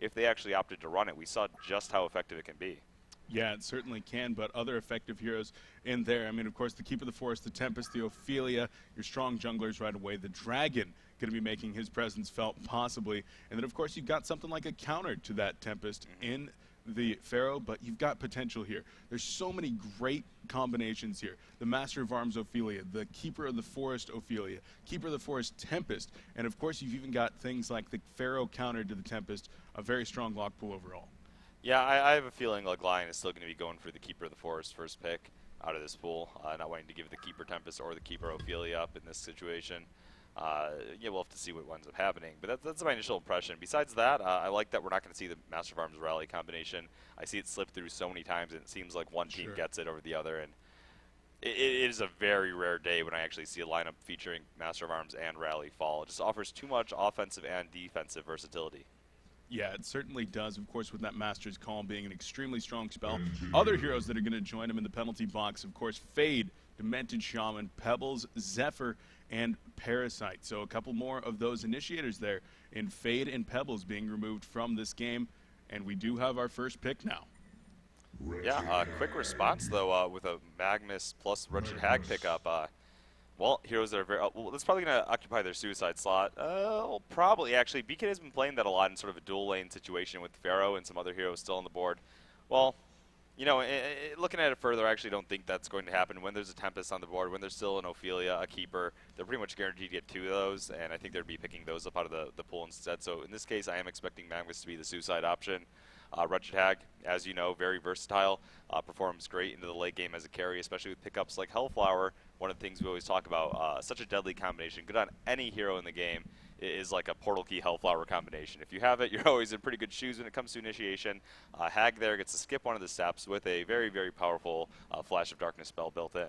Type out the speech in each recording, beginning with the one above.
if they actually opted to run it, we saw just how effective it can be. Yeah, it certainly can, but other effective heroes in there. I mean, of course, the Keeper of the Forest, the Tempest, the Ophelia, your strong junglers right away. The Dragon going to be making his presence felt possibly. And then, of course, you've got something like a counter to that Tempest in the Pharaoh, but you've got potential here. There's so many great combinations here. The Master of Arms Ophelia, the Keeper of the Forest Ophelia, Keeper of the Forest Tempest, and of course you've even got things like the Pharaoh counter to the Tempest, a very strong lock pool overall. Yeah, I have a feeling like Lion is still going to be going for the Keeper of the Forest first pick out of this pool, not wanting to give the Keeper Tempest or the Keeper Ophelia up in this situation. Yeah, we'll have to see what ends up happening. But that's my initial impression. Besides that, I like that we're not going to see the Master of Arms Rally combination. I see it slip through so many times, and it seems like one team gets it over the other. And it is a very rare day when I actually see a lineup featuring Master of Arms and Rally fall. It just offers too much offensive and defensive versatility. Yeah, it certainly does, of course, with that Master's Call being an extremely strong spell. Other heroes that are going to join him in the penalty box, of course, Fade, Demented Shaman, Pebbles, Zephyr, and Parasite. So a couple more of those initiators there in Fade and Pebbles being removed from this game, and we do have our first pick now. Yeah, quick response, though, with a Magnus plus Wretched Hag pickup. Well, heroes that are very... well, that's probably going to occupy their suicide slot. Probably, actually. BK has been playing that a lot in sort of a dual lane situation with Pharaoh and some other heroes still on the board. Well, you know, looking at it further, I actually don't think that's going to happen. When there's a Tempest on the board, when there's still an Ophelia, a Keeper, they're pretty much guaranteed to get 2 of those, and I think they'd be picking those up out of the pool instead. So in this case, I am expecting Magnus to be the suicide option. Wretched Hag, as you know, very versatile, performs great into the late game as a carry, especially with pickups like Hellflower. One of the things we always talk about, such a deadly combination, good on any hero in the game, is like a Portal Key Hellflower combination. If you have it, you're always in pretty good shoes when it comes to initiation. Hag there gets to skip one of the steps with a very, very powerful Flash of Darkness spell built in.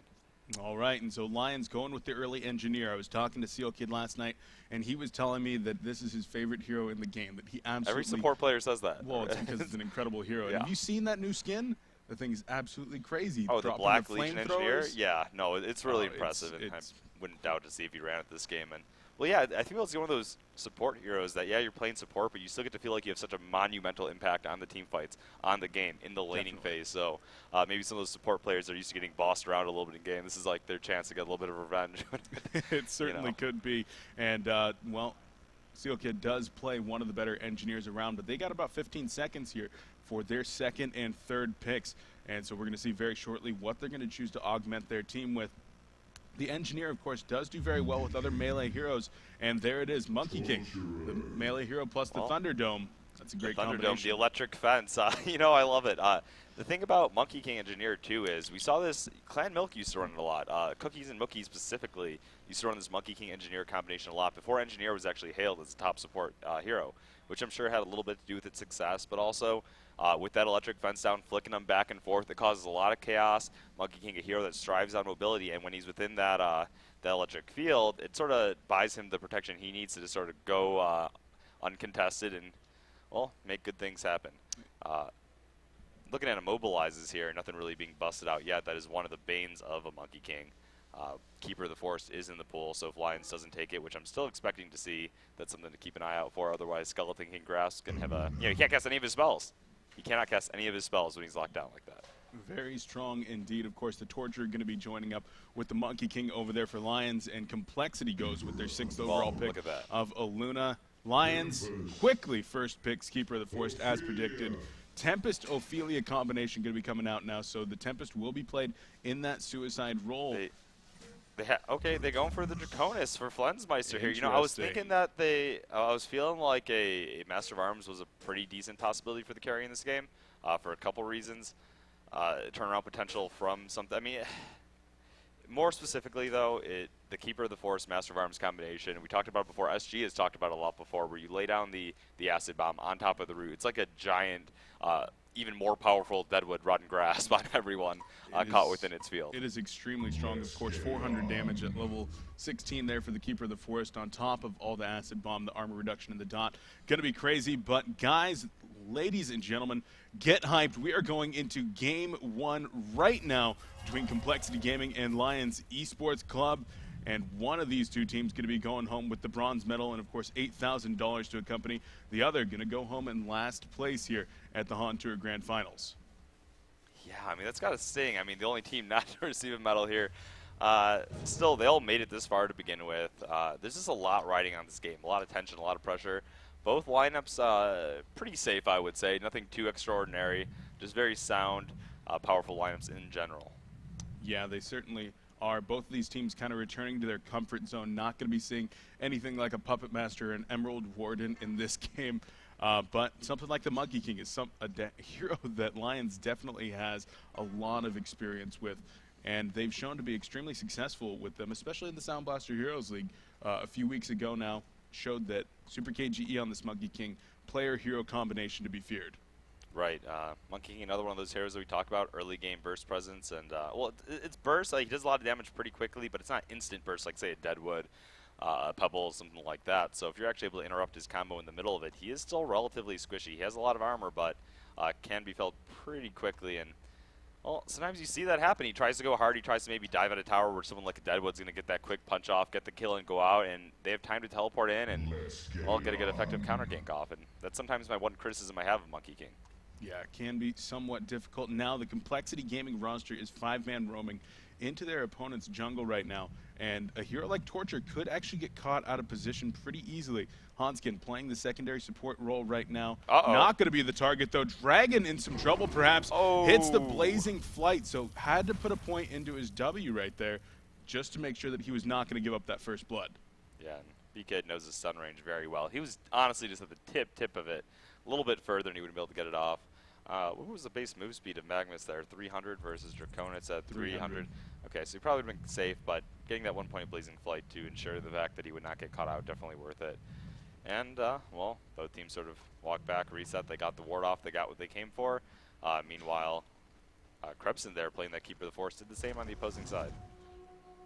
All right, and so Lion's going with the early engineer. I was talking to Seal Kid last night, and he was telling me that this is his favorite hero in the game. That he absolutely every support player says that. Well, it's because it's an incredible hero. Yeah. Have you seen that new skin? The thing is absolutely crazy. Oh, the Black Legion engineer? Throwers. Yeah, no, it's really impressive, and I wouldn't doubt to see if he ran at this game. And well, yeah, I think it's one of those support heroes that, yeah, you're playing support, but you still get to feel like you have such a monumental impact on the team fights, on the game, in the laning phase. So maybe some of those support players are used to getting bossed around a little bit in game. This is like their chance to get a little bit of revenge. It certainly could be. And, well, Seal Kid does play one of the better engineers around, but they got about 15 seconds here for their second and third picks. And so we're going to see very shortly what they're going to choose to augment their team with. The engineer, of course, does do very well with other melee heroes, and there it is, Monkey King, the melee hero plus the Thunderdome. That's a great combination. Thunderdome, the electric fence. You know, I love it. The thing about Monkey King Engineer, too, is we saw this, Clan Milk used to run it a lot. Cookies and Mookies specifically used to run this Monkey King Engineer combination a lot before Engineer was actually hailed as a top support hero, which I'm sure had a little bit to do with its success, but also with that electric fence down, flicking them back and forth, it causes a lot of chaos. Monkey King, a hero that strives on mobility, and when he's within that that electric field, it sort of buys him the protection he needs to just sort of go uncontested and, well, make good things happen. Looking at immobilizes here, nothing really being busted out yet. That is one of the banes of a Monkey King. Keeper of the Forest is in the pool, so if Lions doesn't take it, which I'm still expecting to see, that's something to keep an eye out for. Otherwise, Skeleton King Grass can have a, he can't cast any of his spells. He cannot cast any of his spells when he's locked down like that. Very strong indeed. Of course, the Torturer going to be joining up with the Monkey King over there for Lions, and Complexity goes with their 6th overall pick of Aluna. Lions quickly first picks Keeper of the Forest as predicted. Tempest Ophelia combination going to be coming out now, so the Tempest will be played in that suicide role. They're going for the Draconis for Flensmeister here. You know, I was thinking that I was feeling like a Master of Arms was a pretty decent possibility for the carry in this game for a couple reasons. Turnaround potential from something. I mean, more specifically, though, the Keeper of the Forest Master of Arms combination, we talked about it before, SG has talked about it a lot before, where you lay down the Acid Bomb on top of the root. It's like a giant, even more powerful Deadwood Rotten Grasp on everyone caught within its field. It is extremely strong, of course, 400 damage at level 16 there for the Keeper of the Forest on top of all the Acid Bomb, the armor reduction, and the dot. Going to be crazy, but guys, ladies and gentlemen, get hyped. We are going into Game 1 right now between Complexity Gaming and Lions Esports Club. and one of these two teams going to be going home with the bronze medal and, of course, $8,000 to accompany the other, going to go home in last place here at the HoN Tour Grand Finals. Yeah, I mean, that's got to sting. I mean, the only team not to receive a medal here. Still, they all made it this far to begin with. There's just a lot riding on this game, a lot of tension, a lot of pressure. Both lineups pretty safe, I would say. Nothing too extraordinary, just very sound, powerful lineups in general. Yeah, they certainly are. Both of these teams kind of returning to their comfort zone. Not going to be seeing anything like a Puppet Master and Emerald Warden in this game. But something like the Monkey King is a hero that Lions definitely has a lot of experience with. And they've shown to be extremely successful with them, especially in the Sound Blaster Heroes League a few weeks ago now. Showed that Super KGE on this Monkey King player-hero combination to be feared. Right. Monkey King, another one of those heroes that we talk about, early game burst presence. And, well, it's burst. Like, he does a lot of damage pretty quickly, but it's not instant burst like, say, a Deadwood, a Pebble, something like that. So if you're actually able to interrupt his combo in the middle of it, he is still relatively squishy. He has a lot of armor, but can be felt pretty quickly. And, well, sometimes you see that happen. He tries to go hard. He tries to maybe dive at a tower where someone like a Deadwood's going to get that quick punch off, get the kill, and go out, and they have time to teleport in and, well, get a good effective counter gank off. And that's sometimes my one criticism I have of Monkey King. Yeah, it can be somewhat difficult. Now the Complexity Gaming roster is 5-man roaming into their opponent's jungle right now, and a hero like Torture could actually get caught out of position pretty easily. Hanskin playing the secondary support role right now. Not going to be the target, though. Dragon in some trouble, perhaps. Hits the Blazing Flight, so had to put a point into his W right there just to make sure that he was not going to give up that first blood. Yeah, and BK knows his stun range very well. He was honestly just at the tip of it. A little bit further, and he would be able to get it off. What was the base move speed of Magnus there? 300 versus Draconitz at 300. Okay, so he probably would have been safe, but getting that 1 point Blazing Flight to ensure the fact that he would not get caught out, definitely worth it. And, well, both teams sort of walked back, reset. They got the ward off. They got what they came for. Meanwhile, Krebson there playing that Keeper of the Forest did the same on the opposing side.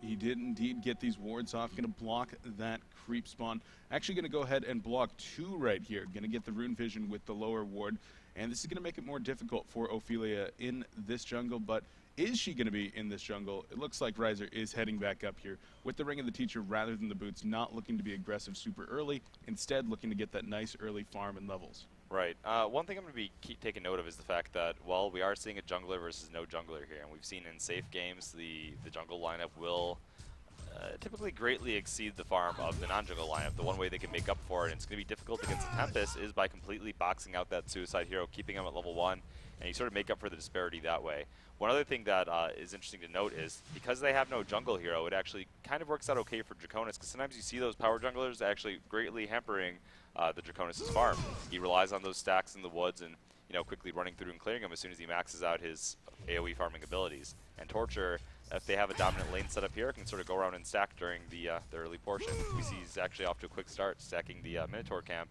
He did indeed get these wards off. Going to block that creep spawn. Actually going to go ahead and block 2 right here. Going to get the Rune Vision with the lower ward. And this is going to make it more difficult for Ophelia in this jungle. But is she going to be in this jungle? It looks like Riser is heading back up here with the Ring of the Teacher rather than the boots. Not looking to be aggressive super early. Instead, looking to get that nice early farm and levels. Right. One thing I'm going to be taking note of is the fact that, well, we are seeing a jungler versus no jungler here. And we've seen in safe games the jungle lineup will typically greatly exceed the farm of the non-jungle lineup. The one way they can make up for it, and it's going to be difficult against the Tempest, is by completely boxing out that Suicide hero, keeping him at level 1, and you sort of make up for the disparity that way. One other thing that is interesting to note is, because they have no jungle hero, it actually kind of works out okay for Draconis, because sometimes you see those power junglers actually greatly hampering the Draconis' farm. He relies on those stacks in the woods and, you know, quickly running through and clearing them as soon as he maxes out his AoE farming abilities. And Torture, if they have a dominant lane set up here, can sort of go around and stack during the early portion. We see he's actually off to a quick start, stacking the Minotaur camp,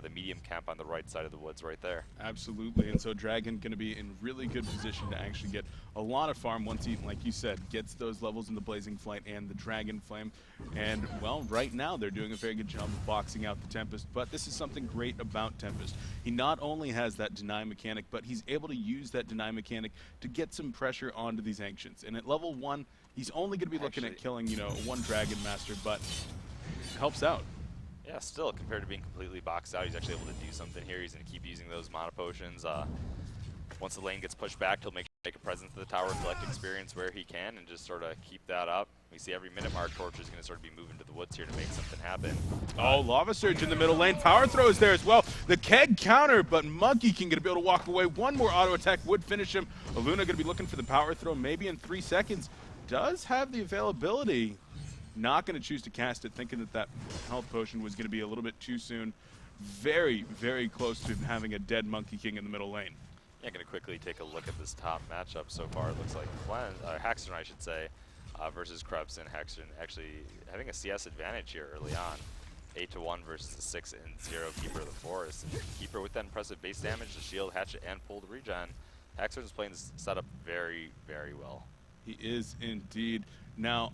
the medium camp on the right side of the woods right there. Absolutely, and so Dragon going to be in really good position to actually get a lot of farm once he, like you said, gets those levels in the Blazing Flight and the Dragon Flame. And, well, right now they're doing a very good job of boxing out the Tempest, but this is something great about Tempest. He not only has that deny mechanic, but he's able to use that deny mechanic to get some pressure onto these Ancients. And at level 1, he's only going to be looking at killing, you know, 1 Dragon Master, but it helps out. Yeah, still, compared to being completely boxed out, he's actually able to do something here. He's going to keep using those mana potions. Once the lane gets pushed back, he'll make a presence to the tower, collect experience where he can, and just sort of keep that up. We see every minute mark, Torture is going to sort of be moving to the woods here to make something happen. Oh, Lava Surge in the middle lane. Power Throw is there as well. The Keg counter, but Monkey King going to be able to walk away. One more auto attack would finish him. Aluna going to be looking for the Power Throw maybe in 3 seconds. Does have the availability. Not going to choose to cast it, thinking that that health potion was going to be a little bit too soon. Very, very close to having a dead Monkey King in the middle lane. Yeah, going to quickly take a look at this top matchup so far. It looks like Hexen, I should say, versus Krebs and Hexen actually having a CS advantage here early on. 8-1 versus the 6-0 Keeper of the Forest. And Keeper with that impressive base damage, the shield, hatchet, and pull to regen. Hexen's playing this setup very, very well. He is indeed. Now,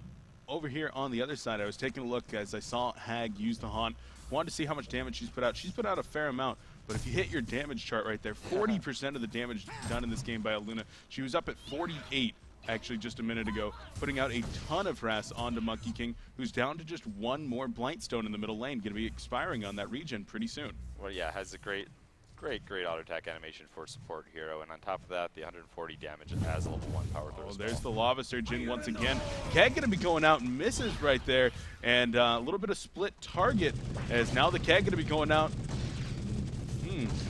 over here on the other side, I was taking a look as I saw Hag use the HoN. Wanted to see how much damage she's put out. She's put out a fair amount, but if you hit your damage chart right there, 40% of the damage done in this game by Aluna. She was up at 48 actually just a minute ago, putting out a ton of harass onto Monkey King, who's down to just one more Blightstone in the middle lane, going to be expiring on that regen pretty soon. Well, yeah, has a great auto attack animation for support hero, and on top of that, the 140 damage as a level 1 power throw. Oh, there's the Lava Surge in once again. Keg going to be going out and misses right there, and a little bit of split target as now the Keg going to be going out.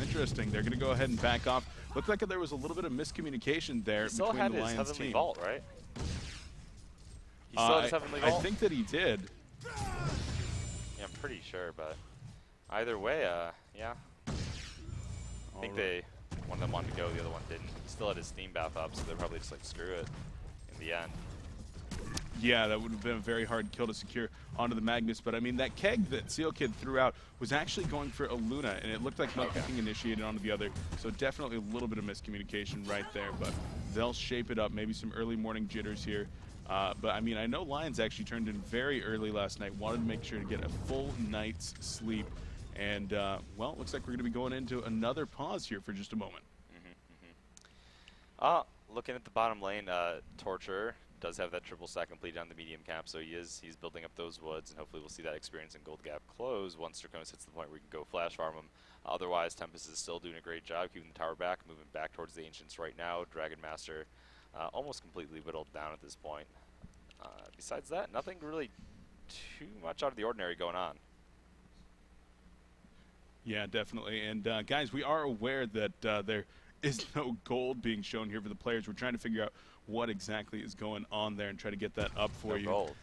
Interesting. They're going to go ahead and back off. Looked like there was a little bit of miscommunication there between the Lions Heavenly team. Vault, right? He still has Heavenly Vault? I think that he did. Yeah, I'm pretty sure, but either way, yeah. I think one of them wanted to go, the other one didn't. He still had his Steam Bath up, so they're probably just like, screw it in the end. Yeah, that would have been a very hard kill to secure onto the Magnus, but I mean, that Keg that Seal Kid threw out was actually going for a Luna, and it looked like Monkey King initiated onto the other, so definitely a little bit of miscommunication right there, but they'll shape it up, maybe some early morning jitters here. But I mean, I know Lions actually turned in very early last night, wanted to make sure to get a full night's sleep, and well, it looks like we're going to be going into another pause here for just a moment. Looking at the bottom lane, Torture does have that triple stack completed on the medium cap, so he's building up those woods, and hopefully we'll see that experience in Gold Gap close once Draconis hits the point where we can go flash farm him. Otherwise, Tempest is still doing a great job keeping the tower back, moving back towards the Ancients right now. Dragon Master almost completely whittled down at this point. Besides that, nothing really too much out of the ordinary going on. Yeah, definitely. And guys, we are aware that there is no gold being shown here for the players. We're trying to figure out what exactly is going on there and try to get that up for you. Gold.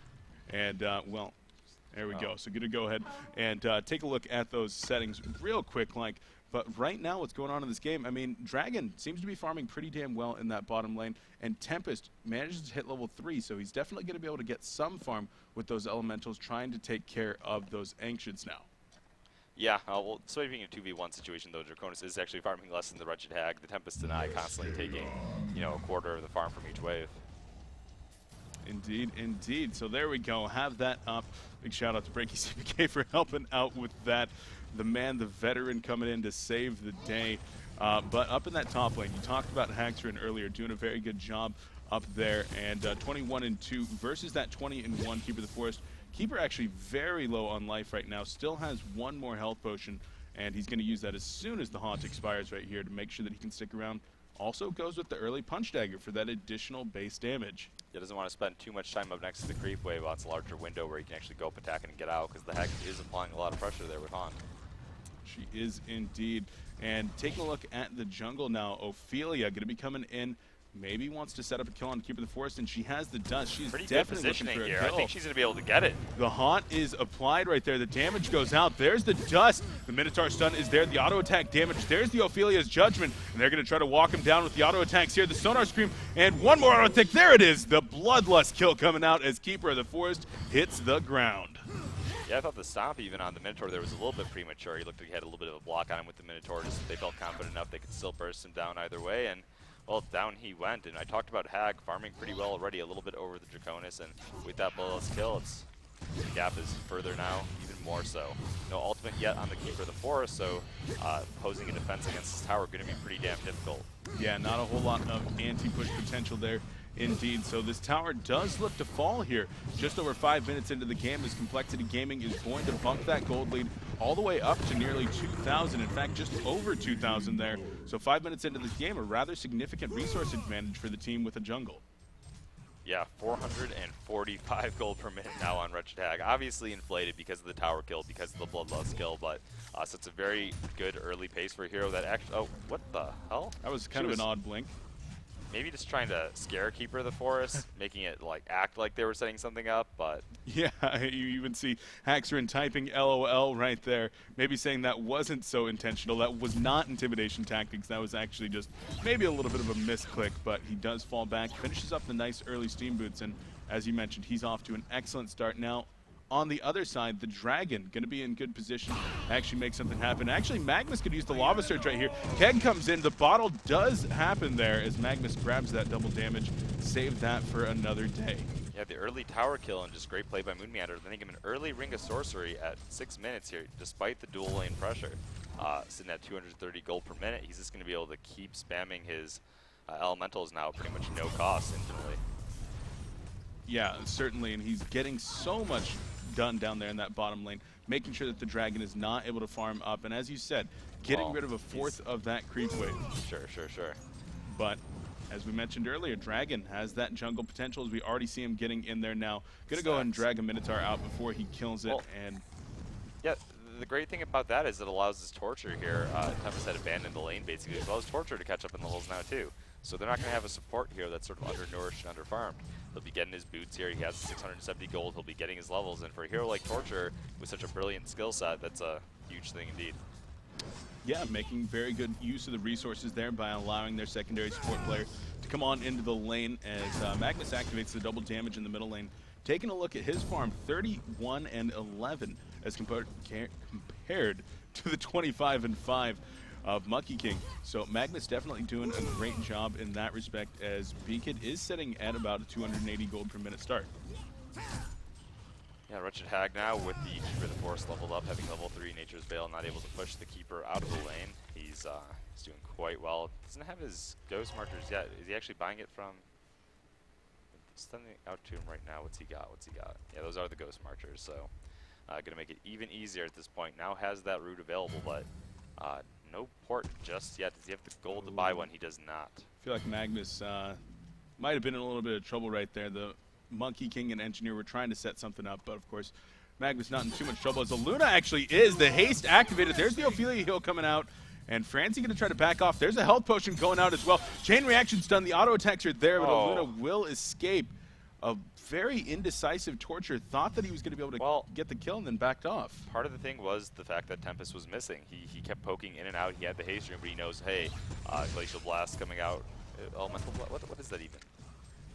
And well, there we go. So going to go ahead and take a look at those settings real quick. But right now, what's going on in this game, I mean, Dragon seems to be farming pretty damn well in that bottom lane, and Tempest manages to hit level 3, so he's definitely going to be able to get some farm with those elementals, trying to take care of those Ancients now. Yeah, well, swiping a 2v1 situation, though, Draconis is actually farming less than the Wretched Hag. The Tempest and I constantly taking, a quarter of the farm from each wave. Indeed, indeed. So there we go. Have that up. Big shout out to Breaky CPK for helping out with that. The man, the veteran, coming in to save the day. But up in that top lane, you talked about Haxrin earlier, doing a very good job up there. And 21-2 versus that 20-1 Keeper of the Forest. Keeper actually very low on life right now. Still has one more health potion, and he's going to use that as soon as the Haunt expires right here to make sure that he can stick around. Also goes with the early Punch Dagger for that additional base damage. He doesn't want to spend too much time up next to the creep wave. Well, it's a larger window where he can actually go up attacking and get out, because the Hag is applying a lot of pressure there with HoN. She is indeed. And taking a look at the jungle now, Ophelia going to be coming in. Maybe wants to set up a kill on Keeper of the Forest, and she has the dust. She's pretty definitely good positioning looking for here. a kill. I think she's going to be able to get it. The Haunt is applied right there. The damage goes out. There's the dust. The Minotaur stun is there. The auto attack damage. There's the Ophelia's Judgment, and they're going to try to walk him down with the auto attacks here. The Sonar Scream, and one more auto attack. There it is. The Bloodlust kill coming out as Keeper of the Forest hits the ground. Yeah, I thought the stomp even on the Minotaur there was a little bit premature. He looked like he had a little bit of a block on him with the Minotaur. Just they felt confident enough they could still burst him down either way, and well, down he went. And I talked about Hag farming pretty well already, a little bit over the Draconis, and with that bloodless kill, the gap is further now, even more so. No ultimate yet on the Keeper of the Forest, so posing a defense against this tower going to be pretty damn difficult. Yeah, not a whole lot of anti-push potential there. Indeed, so this tower does look to fall here. Just over 5 minutes into the game, as Complexity Gaming is going to bump that gold lead all the way up to nearly 2,000. In fact, just over 2,000 there. So 5 minutes into this game, a rather significant resource advantage for the team with a jungle. Yeah, 445 gold per minute now on Wretched Hag. Obviously inflated because of the tower kill, because of the Bloodlust kill, but so it's a very good early pace for a hero that actually... Oh, what the hell? That was kind of an odd blink. Maybe just trying to scare Keeper of the Forest, making it act like they were setting something up, but... Yeah, you even see Haxrin typing LOL right there, maybe saying that wasn't so intentional. That was not intimidation tactics. That was actually just maybe a little bit of a misclick, but he does fall back, finishes up the nice early Steam Boots, and as you mentioned, he's off to an excellent start now. On the other side, the Dragon going to be in good position to actually make something happen. Actually, Magnus could use the Lava Surge right here. Keg comes in. The bottle does happen there as Magnus grabs that double damage. Save that for another day. Yeah, the early tower kill and just great play by Moon Meander. Then him an early Ring of Sorcery at 6 minutes here, despite the dual lane pressure. Sitting at 230 gold per minute. He's just going to be able to keep spamming his Elemental is now pretty much no cost infinitely. Yeah, certainly, and he's getting so much done down there in that bottom lane, making sure that the Dragon is not able to farm up, and as you said, getting rid of a fourth of that creep wave. Sure. But as we mentioned earlier, Dragon has that jungle potential, as we already see him getting in there now. Gonna go ahead and drag a Minotaur out before he kills it, and yeah, the great thing about that is it allows his Torture here. Tempest had abandoned the lane basically, as well as Torture to catch up in the levels now too. So they're not going to have a support here that's sort of undernourished and underfarmed. He'll be getting his boots here. He has 670 gold. He'll be getting his levels. And for a hero like Torture, with such a brilliant skill set, that's a huge thing indeed. yeah, making very good use of the resources there by allowing their secondary support player to come on into the lane as Magnus activates the double damage in the middle lane. Taking a look at his farm, 31 and 11 as compared to the 25 and 5 of Monkey King. So Magnus definitely doing a great job in that respect, as Beacon is sitting at about a 280 gold per minute start. Yeah, Wretched Hag now with the Keeper of the Forest leveled up, having level 3 Nature's Veil, not able to push the Keeper out of the lane. He's doing quite well. Doesn't have his Ghost Marchers yet. Is he actually buying it from... Sending out to him right now. What's he got? Yeah, those are the Ghost Marchers, so gonna make it even easier at this point. Now has that route available, but no port just yet. Does he have the gold to buy one? He does not. I feel like Magnus might have been in a little bit of trouble right there. The Monkey King and Engineer were trying to set something up, but of course, Magnus not in too much trouble as the Luna actually is. The haste activated. There's the Ophelia heal coming out. And Francie going to try to back off. There's a health potion going out as well. Chain reaction's done. The auto attacks are there, but Luna will escape. A very indecisive Torture. Thought that he was going to be able to get the kill and then backed off. Part of the thing was the fact that Tempest was missing. He kept poking in and out. He had the haste room, but he knows, hey, Glacial Blast coming out. Elemental, what is that even?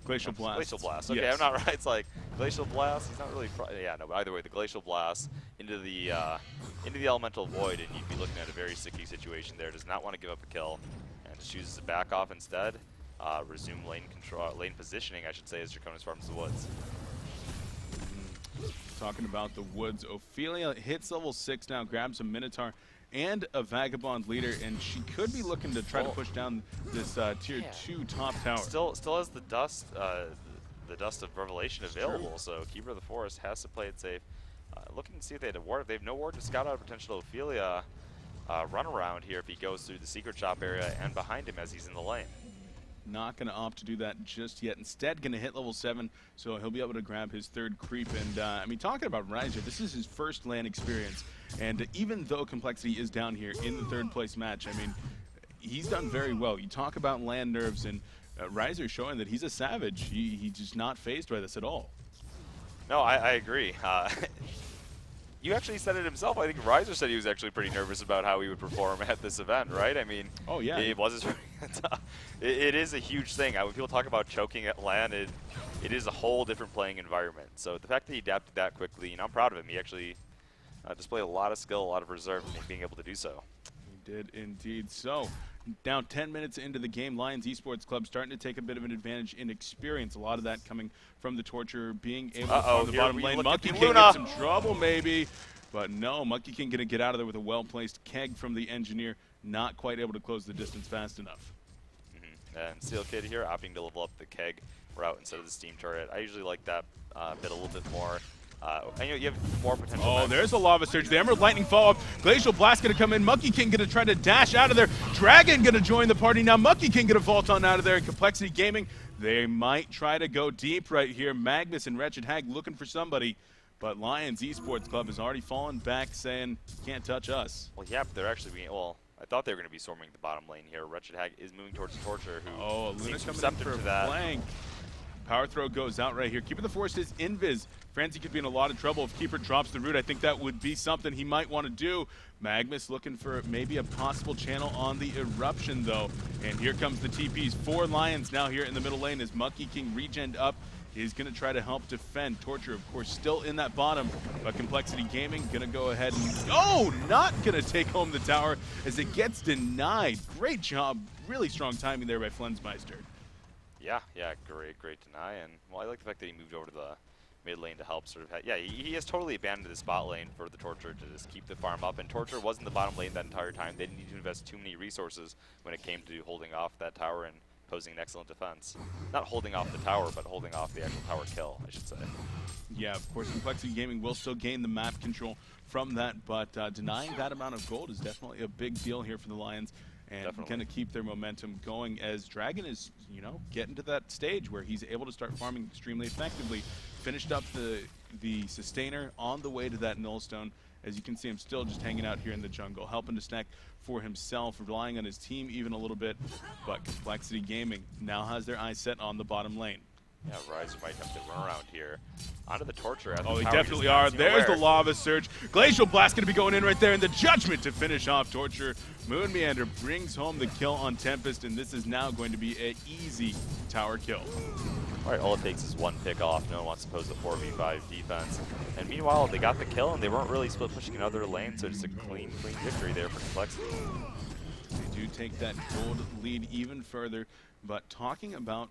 Glacial Blast. Glacial Blast. Okay, yes. I'm not right. It's like Glacial Blast. He's not really. Yeah, no. But either way, the Glacial Blast into the Elemental Void, and you'd be looking at a very sticky situation there. Does not want to give up a kill, and just chooses to back off instead. Resume lane control, lane positioning, I should say, as Draconis farms the woods. Talking about the woods, Ophelia hits level 6 now, grabs a Minotaur and a Vagabond leader, and she could be looking to try to push down this tier 2 top tower. Still has the dust of Revelation available, so Keeper of the Forest has to play it safe. Looking to see if they had a ward. They have no ward to scout out a potential Ophelia run around here if he goes through the secret shop area and behind him as he's in the lane. Not going to opt to do that just yet. Instead, going to hit level 7, so he'll be able to grab his third creep. And, I mean, talking about Riser, this is his first LAN experience. And even though Complexity is down here in the third-place match, I mean, he's done very well. You talk about LAN nerves, and Riser showing that he's a savage. He's just not fazed by this at all. No, I agree. You actually said it himself. I think Riser said he was actually pretty nervous about how he would perform at this event, right? I mean, oh yeah, it was his it is a huge thing. When people talk about choking at LAN, it is a whole different playing environment. So the fact that he adapted that quickly, and I'm proud of him. He actually displayed a lot of skill, a lot of reserve in being able to do so. He did indeed. So now 10 minutes into the game, Lions Esports Club starting to take a bit of an advantage in experience. A lot of that coming from the Torture being able to farm the bottom lane. Monkey King in some trouble maybe, but no, Monkey King going to get out of there with a well-placed keg from the Engineer, not quite able to close the distance fast enough. And Steel Kid here opting to level up the keg route instead of the steam turret. I usually like that bit a little bit more. And you have more potential. Oh, there's a Lava Surge. The Emerald Lightning follow-up. Glacial Blast going to come in. Monkey King going to try to dash out of there. Dragon going to join the party now. Monkey King going to vault on out of there. And Complexity Gaming, they might try to go deep right here. Magnus and Wretched Hag looking for somebody. But Lions Esports Club has already fallen back, saying, can't touch us. Well, yeah, but they're actually being, well, I thought they were going to be storming the bottom lane here. Wretched Hag is moving towards the Torture, who Luna seems coming in receptive for a to that. flank. Power throw goes out right here. Keeper of the Forest is invis. Francie could be in a lot of trouble if Keeper drops the root. I think that would be something he might want to do. Magnus looking for maybe a possible channel on the Eruption, though. And here comes the TPs. 4 Lions now here in the middle lane as Monkey King regened up. Is going to try to help defend. Torture, of course, still in that bottom, but Complexity Gaming going to go ahead and, not going to take home the tower as it gets denied. Great job. Really strong timing there by Flensmeister. Yeah, great deny. And, well, I like the fact that he moved over to the mid lane to help sort of, he has totally abandoned the spot lane for the Torture to just keep the farm up. And Torture was in the bottom lane that entire time. They didn't need to invest too many resources when it came to holding off that tower and posing an excellent defense. Not holding off the tower, but holding off the actual tower kill, I should say. Yeah, of course, Complexity Gaming will still gain the map control from that, but denying that amount of gold is definitely a big deal here for the Lions, and going to keep their momentum going as Dragon is, you know, getting to that stage where he's able to start farming extremely effectively. Finished up the Sustainer on the way to that Nullstone. As you can see, him still just hanging out here in the jungle, helping to stack for himself, relying on his team even a little bit, but Complexity Gaming now has their eyes set on the bottom lane. Yeah, Riser might have to run around here. Onto the Torture. Oh, they definitely are. There's the Lava Surge. Glacial Blast going to be going in right there, and the Judgment to finish off Torture. Moon Meander brings home the kill on Tempest, and this is now going to be an easy tower kill. All right, all it takes is one pick off. No one wants to pose the 4v5 defense. And meanwhile, they got the kill, and they weren't really split pushing another lane, so just a clean victory there for Complexity. They do take that gold lead even further. But talking about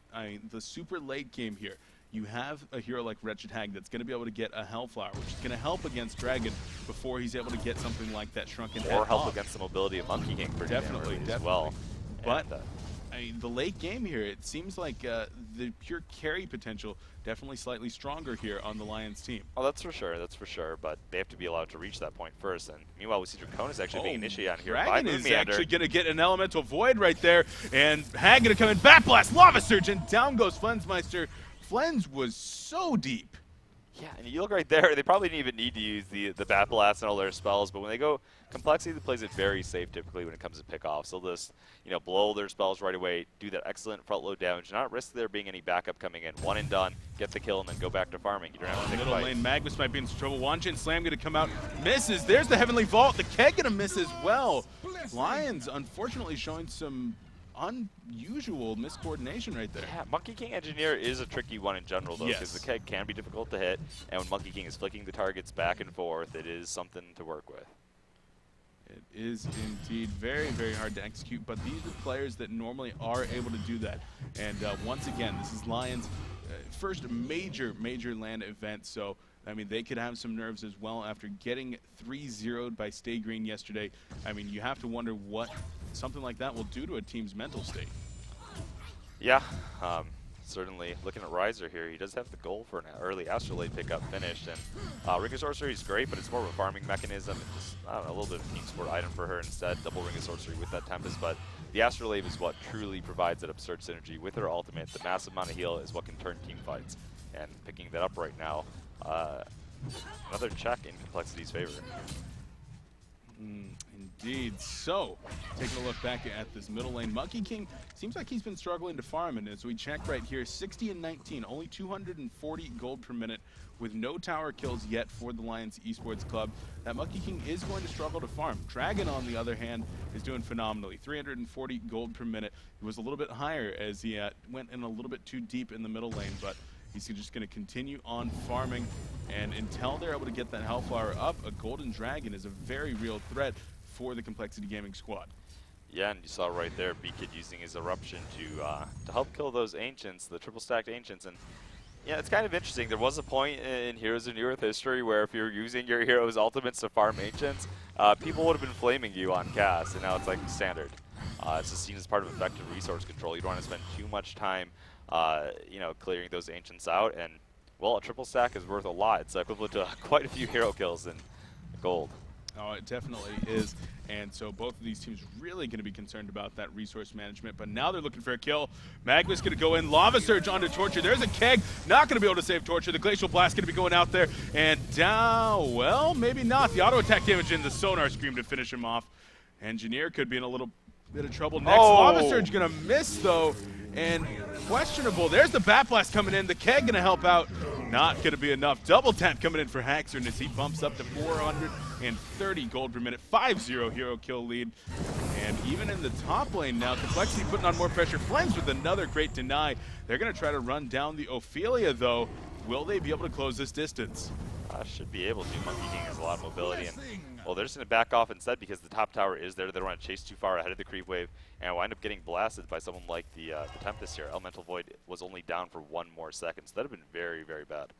the super late game here, you have a hero like Wretched Hag that's going to be able to get a Hellflower, which is going to help against Dragon before he's able to get something like that Shrunken Head or help off. Against the mobility of Monkey King pretty Definitely. as well. But the late game here, it seems like the pure carry potential definitely slightly stronger here on the Lions team. Oh, that's for sure, but they have to be allowed to reach that point first. And meanwhile, we see Draconis actually being initiated on here by Dragon Moon is Meander. actually going to get an Elemental Void right there, and Hag going to come in, Bat Blast, Lava Surge, and down goes Flensmeister. Flens was so deep. Yeah, and you look right there, they probably didn't even need to use the Bat Blast and all their spells, but when they go Complexity plays it very safe typically when it comes to pick-off. So they'll just, you know, blow their spells right away, do that excellent front load damage, not risk there being any backup coming in. One and done, get the kill, and then go back to farming. You don't have to take a Middle fight. lane, Magnus might be in some trouble. Wanjin Slam going to come out, misses. There's the Heavenly Vault. The Keg going to miss as well. Lions, unfortunately, showing some unusual miscoordination right there. Yeah, Monkey King Engineer is a tricky one in general, though, because the Keg can be difficult to hit, and when Monkey King is flicking the targets back and forth, it is something to work with. It is indeed very, very hard to execute, but these are players that normally are able to do that. And once again, this is Lions' first major LAN event, so I mean, they could have some nerves as well after getting 3-0'd by Stay Green yesterday. I mean, you have to wonder what something like that will do to a team's mental state. Yeah, certainly looking at Riser here, he does have the goal for an early Astrolabe pickup finished, and Ring of Sorcery is great, but it's more of a farming mechanism. It's just, I don't know, a little bit of a team sport item for her instead, double Ring of Sorcery with that Tempest, but the Astrolabe is what truly provides that absurd synergy. With her ultimate, the massive amount of heal is what can turn team fights, and picking that up right now, another check in Complexity's favor. Indeed. So, taking a look back at this middle lane, Monkey King seems like he's been struggling to farm, and as we check right here, 60 and 19, only 240 gold per minute with no tower kills yet for the Lions Esports Club. That Monkey King is going to struggle to farm. Dragon, on the other hand, is doing phenomenally. 340 gold per minute. It was a little bit higher as he went in a little bit too deep in the middle lane, but he's just going to continue on farming, and until they're able to get that Hellflower up, a Golden Dragon is a very real threat for the Complexity Gaming squad. Yeah, and you saw right there B-Kid using his Eruption to help kill those Ancients, the triple stacked Ancients, and yeah, it's kind of interesting. There was a point in Heroes of New Earth history where if you're using your hero's ultimates to farm Ancients, people would have been flaming you on cast, and now it's like standard. It's just seen as part of effective resource control. You don't want to spend too much time you know, clearing those Ancients out, and well, a triple stack is worth a lot. It's equivalent to quite a few hero kills in gold. Oh, it definitely is, and so both of these teams really going to be concerned about that resource management, but now they're looking for a kill. Magnus going to go in, Lava Surge onto Torture. There's a Keg, not going to be able to save Torture. The Glacial Blast going to be going out there, and down, well, maybe not. The auto attack damage in the Sonar Scream to finish him off. Engineer could be in a little bit of trouble next. Oh. Lava Surge going to miss, though, and questionable. There's the Bat Blast coming in. The Keg going to help out. Not going to be enough. Double tap coming in for Haxer as he bumps up to 430 gold per minute. 5-0 hero kill lead. And even in the top lane now, Complexity putting on more pressure. Flames with another great deny. They're going to try to run down the Ophelia, though. Will they be able to close this distance? Should be able to. Monkey King has a lot of mobility, and well, they're just going to back off instead because the top tower is there. They don't want to chase too far ahead of the creep wave, and wind up getting blasted by someone like the Tempest here. Elemental Void was only down for 1 more second, so that would have been very, very bad.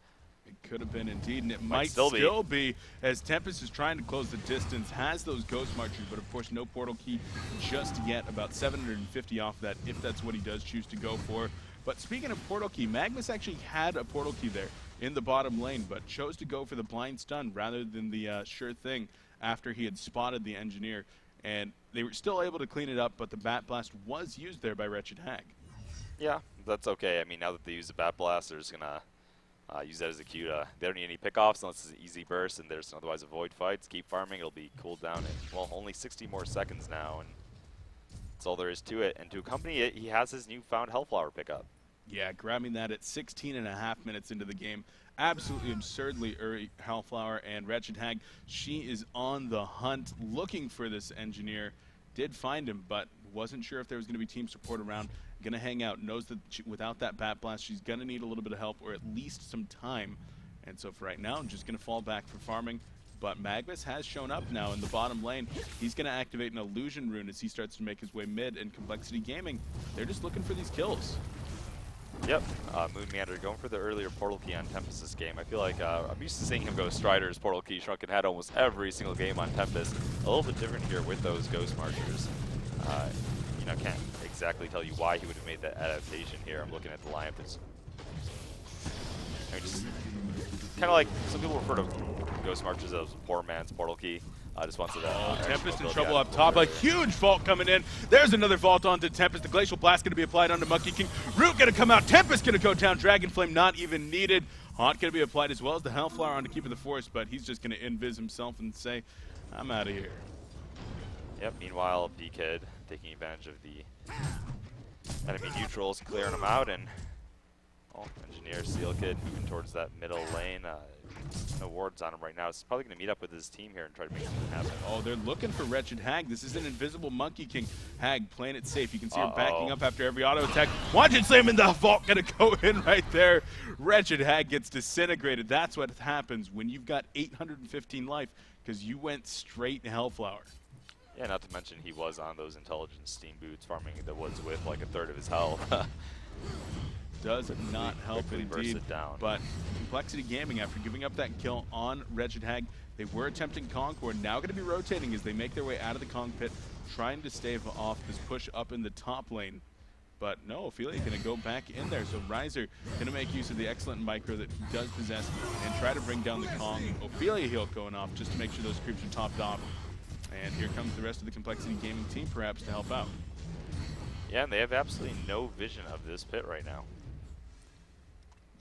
It could have been indeed, and it Might might still be, as Tempest is trying to close the distance, has those Ghost Marchers, but of course no portal key just yet, about 750 off that, if that's what he does choose to go for. But speaking of portal key, Magnus actually had a portal key there in the bottom lane, but chose to go for the blind stun rather than the sure thing after he had spotted the engineer. And they were still able to clean it up, but the Bat Blast was used there by Wretched Hag. Yeah, that's okay. I mean, now that they use the Bat Blast, they're just going to use that as a cue to, they don't need any pickoffs unless it's an easy burst and there's otherwise avoid fights. Keep farming, it'll be cooled down in, well, only 60 more seconds now, and that's all there is to it. And to accompany it, he has his newfound Hellflower pickup. Yeah, grabbing that at 16.5 minutes into the game. Absolutely absurdly early Hellflower, and Wretched Hag, she is on the hunt looking for this engineer. Did find him, but wasn't sure if there was going to be team support around. Gonna hang out, knows that without that Bat Blast, she's gonna need a little bit of help, or at least some time. And so for right now, I'm just gonna fall back for farming. But Magnus has shown up now in the bottom lane. He's gonna activate an Illusion Rune as he starts to make his way mid, and Complexity Gaming, they're just looking for these kills. Yep, Moon Meander going for the earlier portal key on Tempest this game. I feel like I'm used to seeing him go Strider's portal key, Shrunken Head almost every single game on Tempest. A little bit different here with those Ghost Marchers. You know, can't exactly tell you why he would have made that adaptation here. I'm looking at the lineup. It's just kind of like some people refer to Ghost Marchers as a poor man's portal key. Just wants to. Tempest in trouble up top. A huge vault coming in. There's another vault onto Tempest. The Glacial Blast going to be applied onto Monkey King. Root going to come out. Tempest going to go down. Dragon Flame not even needed. Haunt going to be applied as well as the Hellflower onto Keeper of the Forest, but he's just going to invis himself and say, I'm out of here. Yep, meanwhile, B-Kid taking advantage of the enemy neutrals, clearing them out, and Engineer Seal Kid moving towards that middle lane. No wards on him right now. It's probably going to meet up with his team here and try to make something happen. Oh, they're looking for Wretched Hag. This is an invisible Monkey King. Hag playing it safe. You can see her backing up after every auto attack. Wanted Slam in the vault, going to go in right there. Wretched Hag gets disintegrated. That's what happens when you've got 815 life, because you went straight Hellflower. Yeah, not to mention he was on those intelligence steam boots, farming the woods with like a third of his health. Does not help indeed. It down. But Complexity Gaming, after giving up that kill on Wretched Hag, they were attempting Kongor. Now going to be rotating as they make their way out of the Kong pit, trying to stave off this push up in the top lane. But no, Ophelia going to go back in there. So Riser going to make use of the excellent micro that he does possess and try to bring down the Kong. Ophelia heal going off just to make sure those creeps are topped off. And here comes the rest of the Complexity Gaming team, perhaps, to help out. Yeah, and they have absolutely no vision of this pit right now.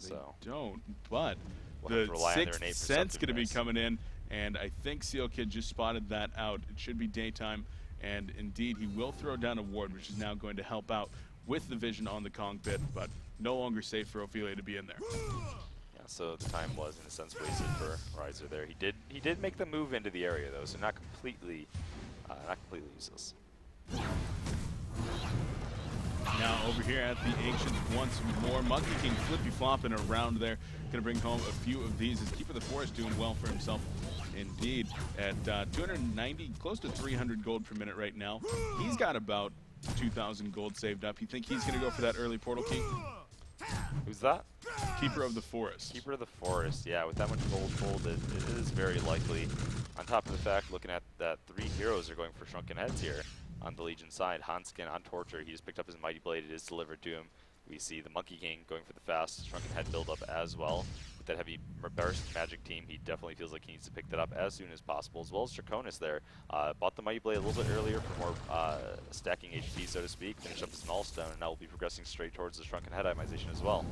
They don't, but we'll the Sixth Sense going to be coming in, and I think Seal Kid just spotted that out. It should be daytime, and indeed he will throw down a ward, which is now going to help out with the vision on the Kong pit, but no longer safe for Ophelia to be in there. So the time was, in a sense, wasted for Riser there. He did make the move into the area though, so not completely useless. Now over here at the Ancients once more, Monkey King flippy flopping around there, gonna bring home a few of these as Keeper of the Forest doing well for himself. Indeed, at 290, close to 300 gold per minute right now. He's got about 2,000 gold saved up. You think he's gonna go for that early portal key? Who's that? Keeper of the Forest. Keeper of the Forest, yeah, with that much gold pulled, it is very likely. On top of the fact, looking at that, 3 heroes are going for Shrunken Heads here on the Legion side. Hanskin on Torture, he just picked up his Mighty Blade, it is delivered to him. We see the Monkey King going for the fast Shrunken Head build-up as well. With that heavy burst magic team, he definitely feels like he needs to pick that up as soon as possible, as well as Draconis there. Bought the Mighty Blade a little bit earlier for more stacking HP, so to speak. Finished up his Nullstone, and now will be progressing straight towards the Shrunken Head itemization as well.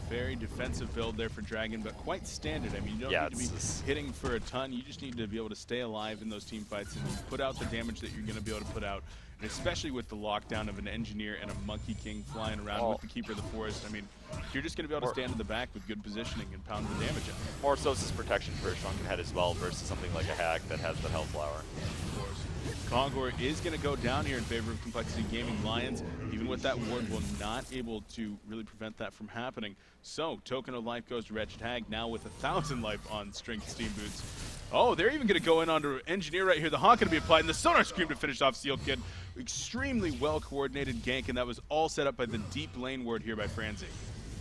Very defensive build there for Dragon, but quite standard. I mean, you don't need to be hitting for a ton. You just need to be able to stay alive in those team fights and put out the damage that you're going to be able to put out. And especially with the lockdown of an Engineer and a Monkey King flying around with the Keeper of the Forest. I mean, you're just going to be able to stand in the back with good positioning and pound the damage out. More so it's protection for a Shrunken Head as well versus something like a Hag that has the Hellflower. Of course. Kongor is going to go down here in favor of Complexity Gaming. Lions, even with that ward, will not able to really prevent that from happening. So, Token of Life goes to Wretched Hag, now with 1,000 life on Strength Steam Boots. Oh, they're even going to go in onto Engineer right here. The Haunt going to be applied, and the Sonar Scream to finish off Seal Kid. Extremely well-coordinated gank, and that was all set up by the deep lane ward here by Franzi.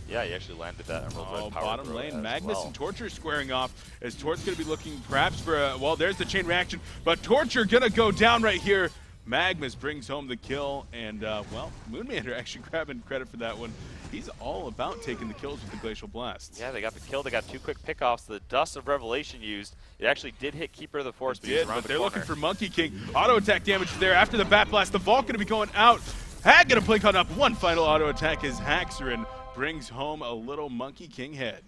Yeah, he actually landed that Emerald Red power bottom throw lane, as Magnus well. and Torture squaring off as Tort's going to be looking perhaps for a, well, there's the chain reaction, but Torture going to go down right here. Magnus brings home the kill, and, well, Moonmander actually grabbing credit for that one. He's all about taking the kills with the Glacial Blasts. Yeah, they got the kill. They got 2 quick pickoffs. The Dust of Revelation used. It actually did hit Keeper of the Forest, but, But the they're corner. looking for Monkey King. Auto attack damage is there after the Bat Blast. The Vault going to be going out. Hag going to blink on up. One final auto attack as Haxerin brings home a little Monkey King head.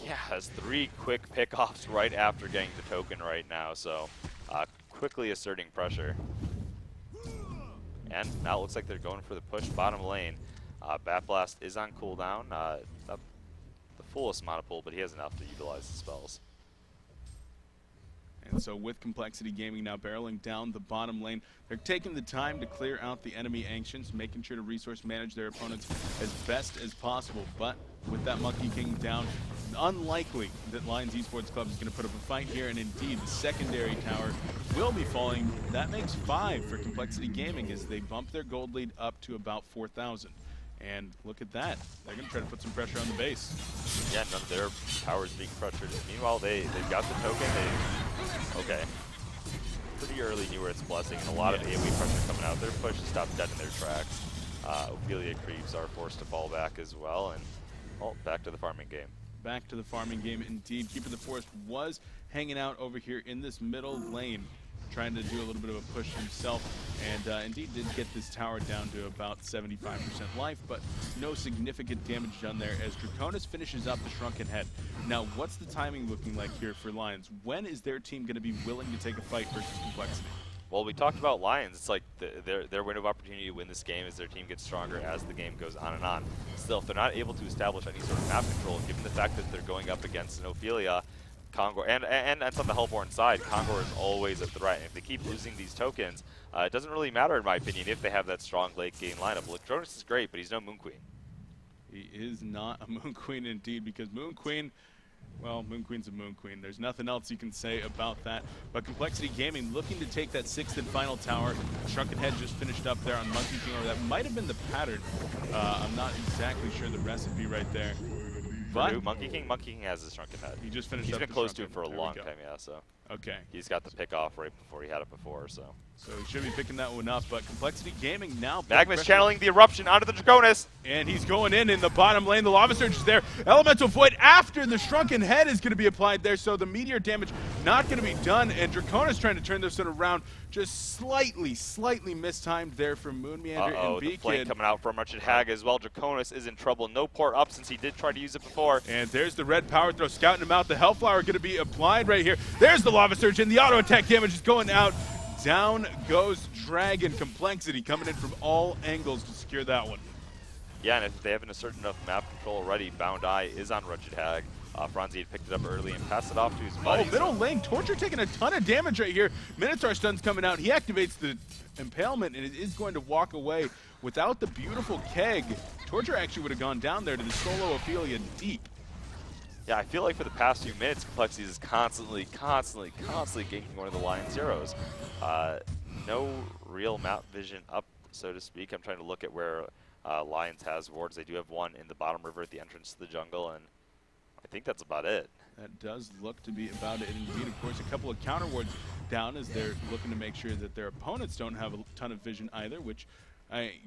Yeah, has 3 quick pickoffs right after getting the token right now, so quickly asserting pressure. And now it looks like they're going for the push bottom lane. Bat Blast is on cooldown. Not the fullest amount of pull, but he has enough to utilize the spells. And so with Complexity Gaming now barreling down the bottom lane, they're taking the time to clear out the enemy Ancients, making sure to resource manage their opponents as best as possible. But with that Monkey King down, unlikely that Lions Esports Club is going to put up a fight here, and indeed the secondary tower will be falling. That makes 5 for Complexity Gaming as they bump their gold lead up to about 4,000. And look at that. They're going to try to put some pressure on the base. Yeah, none of their towers being pressured. Meanwhile, they've got the token. Okay. Pretty early knew where it's blessing, and a lot of AoE pressure coming out. Their push is stopped dead in their tracks. Ophelia creeps are forced to fall back as well, and well, back to the farming game. Back to the farming game indeed. Keeper of the Forest was hanging out over here in this middle lane, trying to do a little bit of a push himself, and indeed did get this tower down to about 75% life, but no significant damage done there as Draconis finishes up the Shrunken Head. Now, what's the timing looking like here for Lions? When is their team going to be willing to take a fight versus Complexity? Well, we talked about Lions. It's like their window of opportunity to win this game as their team gets stronger as the game goes on and on. Still, if they're not able to establish any sort of map control, given the fact that they're going up against an Ophelia, Kongor, and on the Hellborn side, Kongor is always a threat. And if they keep losing these tokens, it doesn't really matter, in my opinion, if they have that strong late game lineup. Electronis is great, but he's no Moon Queen. He is not a Moon Queen indeed, because Moon Queen, well, Moon Queen's a Moon Queen. There's nothing else you can say about that. But Complexity Gaming looking to take that 6th and final tower. Shrunken Head just finished up there on Monkey King, or that might have been the pattern. I'm not exactly sure the recipe right there. But Monkey King has his Shrunken Head. He just finished He's up been the close to it Shrunken. for a There we long go. time, yeah, so. Okay. He's got the pick off right before he had it before, so. So he should be picking that one up, but Complexity Gaming now. Magnus channeling the Eruption onto the Draconis. And he's going in the bottom lane. The Lava Surge is there. Elemental Void after the Shrunken Head is going to be applied there, so the Meteor damage not going to be done. And Draconis trying to turn this one around. Just slightly mistimed there from Moonmeander and The flame B-Kid. coming out from Wretched Hag as well. Draconis is in trouble. No port up since he did try to use it before. And there's the red power throw, scouting him out. The Hellflower going to be applied right here. There's the Lava Surge, and the auto attack damage is going out. Down goes Dragon. Complexity coming in from all angles to secure that one. Yeah, and if they haven't asserted enough map control already, Bound Eye is on Wretched Hag. Franzi had picked it up early and passed it off to his buddy. Oh, middle lane. Torture taking a ton of damage right here. Minotaur stun's coming out. He activates the impalement, and it is going to walk away. Without the beautiful keg, Torture actually would have gone down there to the solo Ophelia deep. Yeah, I feel like for the past few minutes, Complexity is constantly ganking one of the Lions heroes. No real map vision up, so to speak. I'm trying to look at where Lions has wards. They do have one in the bottom river at the entrance to the jungle, and I think that's about it. That does look to be about it. And indeed, of course, a couple of counter wards down as they're looking to make sure that their opponents don't have a ton of vision either, which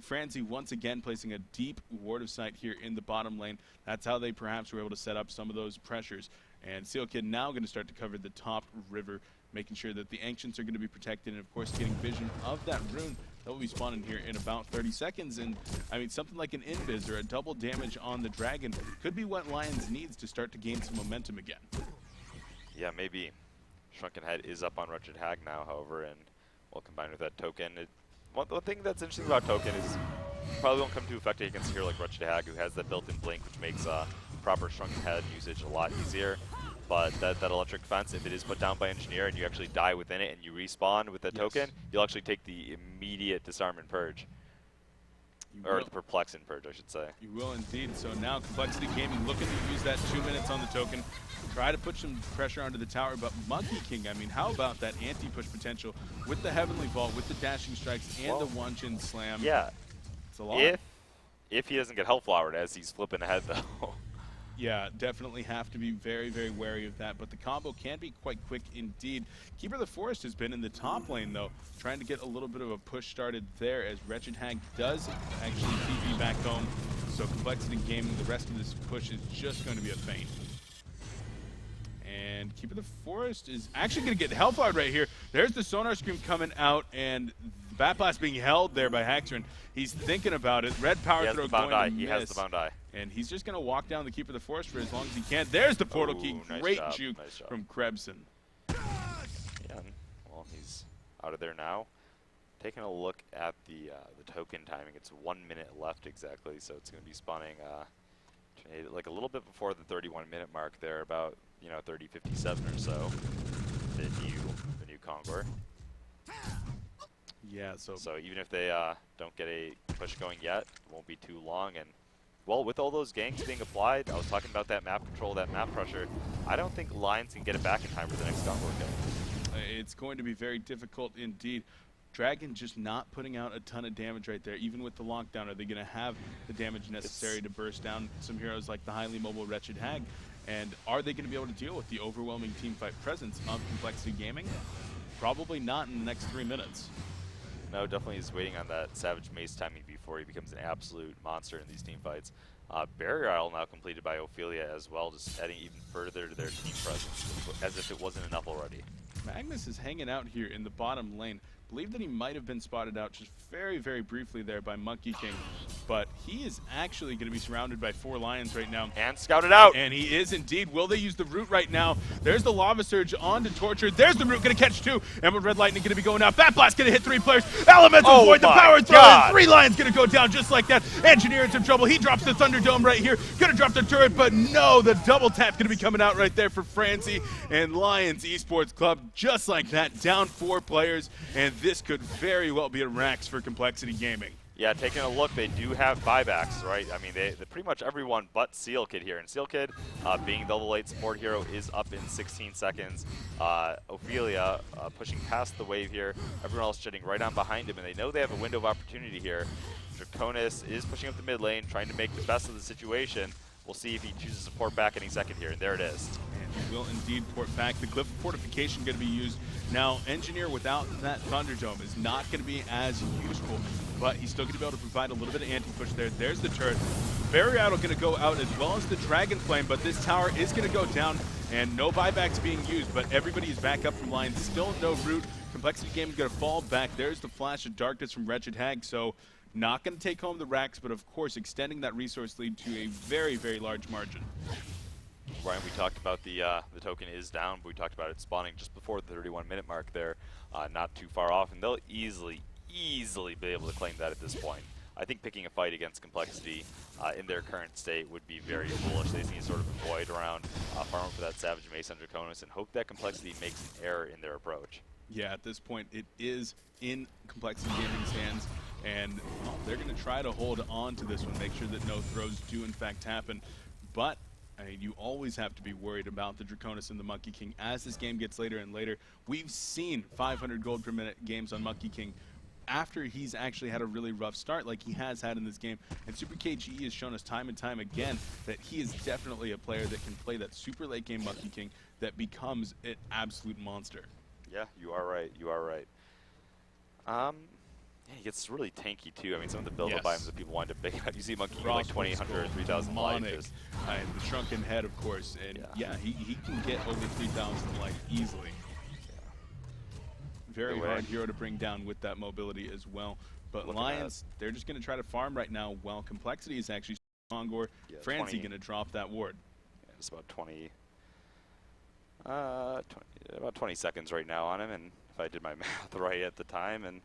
Franzi once again placing a deep ward of sight here in the bottom lane. That's how they perhaps were able to set up some of those pressures. And Seal Kid now going to start to cover the top river, making sure that the Ancients are going to be protected, and of course getting vision of that rune that will be spawning here in about 30 seconds. And I mean, something like an invis or a double damage on the Dragon could be what Lions needs to start to gain some momentum again. Yeah, maybe. Shrunken Head is up on Wretched Hag now, however, and well, combined with that token, one thing that's interesting about token is probably won't come to effect against a hero like Wretched Hag, who has that built-in blink, which makes proper Shrunken Head usage a lot easier. But that electric fence, if it is put down by Engineer and you actually die within it and you respawn with that token, you'll actually take the immediate disarm and purge. Or the perplex and purge, I should say. You will indeed. So now Complexity Gaming looking to use that 2 minutes on the token. Try to put some pressure onto the tower, but Monkey King, I mean, how about that anti-push potential with the Heavenly Vault, with the dashing strikes and the one-chin slam? Yeah. It's a lot. if he doesn't get Hellflowered as he's flipping ahead, though. Yeah, definitely have to be very, very wary of that. But the combo can be quite quick indeed. Keeper of the Forest has been in the top lane, though, trying to get a little bit of a push started there as Wretched Hag does actually TP back home. So Complexity Gaming, the rest of this push is just going to be a feint. And Keeper of the Forest is actually going to get Hellflowered right here. There's the Sonar Scream coming out, and the Bat Blast being held there by Haxorn. He's thinking about it. Red Power Throw going to miss. He has the bound eye. And he's just going to walk down the Keeper of the Forest for as long as he can. There's the Portal Key. Nice Great job, juke nice job. from Krebson. Yeah, well, he's out of there now. Taking a look at the token timing, it's 1 minute left exactly, so it's going to be spawning like a little bit before the 31-minute mark there, about 30:57 or so. The new Kongor. Yeah, so even if they don't get a push going yet, it won't be too long. And well, with all those ganks being applied, I was talking about that map control, that map pressure. I don't think Lions can get it back in time for the next Kongor kill. It's going to be very difficult indeed. Dragon just not putting out a ton of damage right there. Even with the lockdown, are they going to have the damage necessary to burst down some heroes like the highly mobile Wretched Hag? And are they going to be able to deal with the overwhelming teamfight presence of Complexity Gaming? Probably not in the next 3 minutes. No, definitely he's waiting on that Savage Mace timing before he becomes an absolute monster in these team fights. Barrier Isle now completed by Ophelia as well, just adding even further to their team presence, as if it wasn't enough already. Magnus is hanging out here in the bottom lane. Believe that he might have been spotted out just very, very briefly there by Monkey King, but he is actually going to be surrounded by 4 Lions right now. And scouted out! And he is indeed. Will they use the root right now? There's the Lava Surge on to Torture. There's the root, going to catch 2. Emerald Red Lightning going to be going out. Bat Blast going to hit 3 players. Elemental Void, the power throw, and 3 Lions going to go down just like that. Engineer in some trouble. He drops the Thunderdome right here. Going to drop the turret, but no, the double tap going to be coming out right there for Francie and Lions Esports Club. Just like that, down 4 players, and this could very well be a Rax for Complexity Gaming. Yeah, taking a look, they do have buybacks, right? I mean, they pretty much everyone but Seal Kid here. And Seal Kid, being the late support hero, is up in 16 seconds. Ophelia pushing past the wave here. Everyone else sitting right on behind him, and they know they have a window of opportunity here. Draconis is pushing up the mid lane, trying to make the best of the situation. We'll see if he chooses to port back any second here, and there it is. And he will indeed port back. The Glyph of Fortification going to be used. Now, Engineer without that Thunderdome is not going to be as useful, but he's still going to be able to provide a little bit of anti-push there. There's the turret. Barrier Idol going to go out as well as the Dragon Flame, but this tower is going to go down, and no buybacks being used, but everybody is back up from line. Still no root. Complexity Game is going to fall back. There's the Flash of Darkness from Wretched Hag, so not going to take home the Rax, but of course extending that resource lead to a very, very large margin. Ryan, we talked about the token is down, but we talked about it spawning just before the 31-minute mark there, not too far off, and they'll easily be able to claim that at this point. I think picking a fight against Complexity in their current state would be very foolish. They just need to sort of avoid around, farm for that Savage Mace on Draconis, and hope that Complexity makes an error in their approach. Yeah, at this point, it is in Complexity Gaming's hands, and they're going to try to hold on to this one, make sure that no throws do in fact happen. But I mean, you always have to be worried about the Draconis and the Monkey King. As this game gets later and later, we've seen 500 gold per minute games on Monkey King after he's actually had a really rough start like he has had in this game. And Super KGE has shown us time and time again that he is definitely a player that can play that super late game Monkey King that becomes an absolute monster. Yeah, you are right. You are right. Yeah, he gets really tanky too. I mean, some of the build-up items that people want to pick up. You see Monkey King like 2,800 or 3,000 life. And the Shrunken Head, of course. And yeah, he can get over 3,000 life easily. Very hard hero to bring down with that mobility as well. But Lions, they're just going to try to farm right now while Complexity is actually Kongor. Yeah, Francie going to drop that ward. Yeah, it's about 20 seconds right now on him, and if I did my math right at the time, and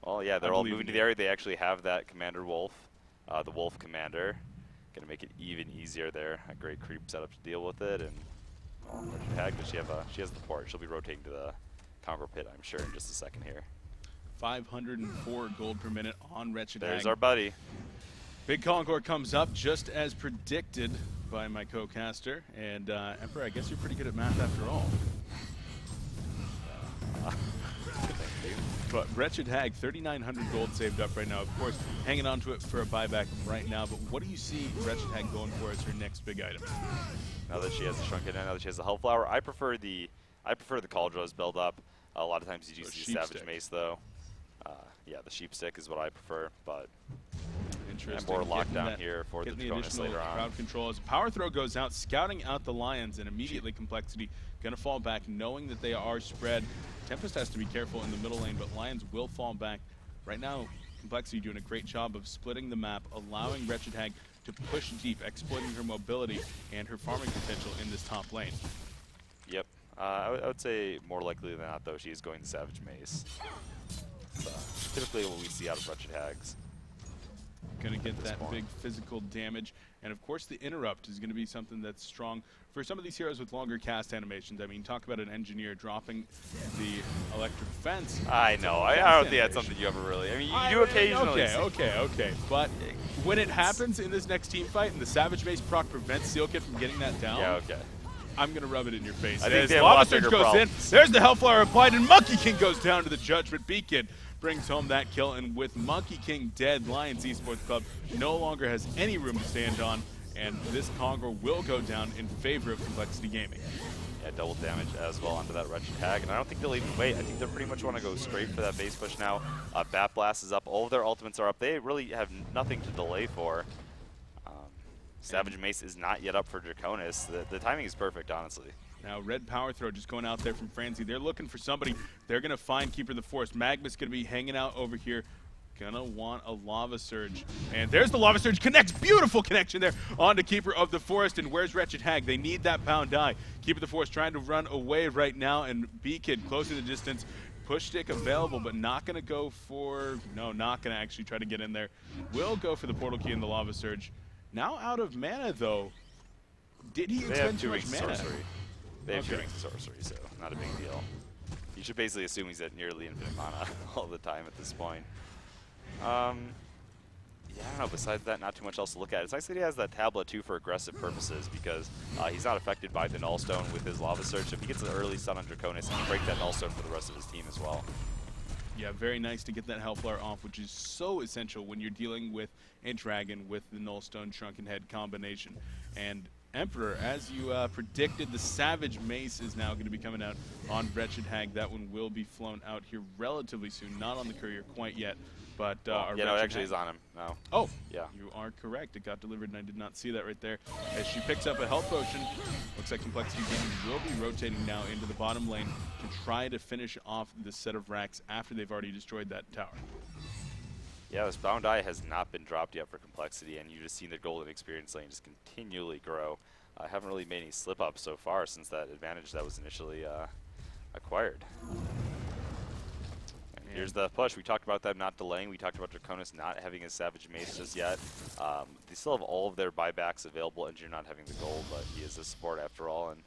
well, yeah, they're all moving to the area. They actually have that Commander Wolf, the Wolf Commander. Going to make it even easier there. A great creep setup to deal with it, and Hag, does she has the port. She'll be rotating to the Kongor pit, I'm sure, in just a second here. 504 gold per minute on Wretched Hag. There's our buddy. Big Kongor comes up just as predicted by my co-caster, and Emperor, I guess you're pretty good at math after all. But Wretched Hag, 3,900 gold saved up right now. Of course, hanging on to it for a buyback right now. But what do you see Wretched Hag going for as her next big item? Now that she has the Shrunken Head, now that she has the Hellflower, I prefer the Cauldrons build up. A lot of times you use the Savage Mace though. Yeah, the Sheep Stick is what I prefer, but Interesting. more lockdown here for the Draconis later on. Crowd control as Power Throw goes out, scouting out the Lions, and immediately Complexity gonna fall back, knowing that they are spread. Tempest has to be careful in the middle lane, but Lions will fall back. Right now, Complexity doing a great job of splitting the map, allowing Wretched Hag to push deep, exploiting her mobility and her farming potential in this top lane. Yep. I would say more likely than not, though, she is going the Savage Mace. Typically what we see out of Wretched Hags. Gonna get that big physical damage, and of course the interrupt is gonna be something that's strong for some of these heroes with longer cast animations. I mean, talk about an engineer dropping the electric fence. I know. I don't think that's something you ever really. I mean, you do occasionally. Okay. But when it happens in this next team fight, and the Savage Mace proc prevents Sealkit from getting that down. Yeah. Okay. I'm gonna rub it in your face. I think as they have Lava a lot Surge bigger goes problems. in. There's the Hellflower applied, and Monkey King goes down to the Judgment Beacon. Brings home that kill, and with Monkey King dead, Lions Esports Club no longer has any room to stand on, and this Kongor will go down in favor of Complexity Gaming. Yeah, double damage as well onto that Wretched Hag, and I don't think they'll even wait. I think they pretty much want to go straight for that base push now. Bat Blast is up. All of their ultimates are up. They really have nothing to delay for. Savage Mace is not yet up for Draconis. The timing is perfect, honestly. Now, Red Power Throw just going out there from Francie. They're looking for somebody. They're going to find Keeper of the Forest. Magma's going to be hanging out over here. Gonna want a Lava Surge. And there's the Lava Surge. Connects. Beautiful connection there onto Keeper of the Forest. And where's Wretched Hag? They need that pound die. Keeper of the Forest trying to run away right now. And B-Kid closing the distance. Push stick available, but not going to go for... No, not going to actually try to get in there. Will go for the Portal Key and the Lava Surge. Now out of mana, though. Did he expend too much mana? They have 2 rings of sorcery, so not a big deal. You should basically assume he's at nearly infinite mana all the time at this point. Yeah, I don't know. Besides that, not too much else to look at. It's nice that he has that tablet, too, for aggressive purposes, because he's not affected by the Nullstone with his Lava Surge. So if he gets an early stun on Draconis, he can break that Nullstone for the rest of his team as well. Yeah, very nice to get that Hellflower off, which is so essential when you're dealing with a dragon with the Nullstone Shrunken Head combination. And Emperor, as you predicted, the Savage Mace is now going to be coming out on Wretched Hag. That one will be flown out here relatively soon. Not on the courier quite yet, but yeah, no, it actually is on him now. Oh, yeah, you are correct. It got delivered, and I did not see that right there. As she picks up a health potion, looks like Complexity Gaming will be rotating now into the bottom lane to try to finish off this set of racks after they've already destroyed that tower. Yeah, this Bound Eye has not been dropped yet for Complexity, and you've just seen their golden experience lane just continually grow. I haven't really made any slip-ups so far since that advantage that was initially acquired. And here's the push. We talked about them not delaying. We talked about Draconis not having his Savage Mace just yet. They still have all of their buybacks available, and you're not having the gold, but he is a support after all. And,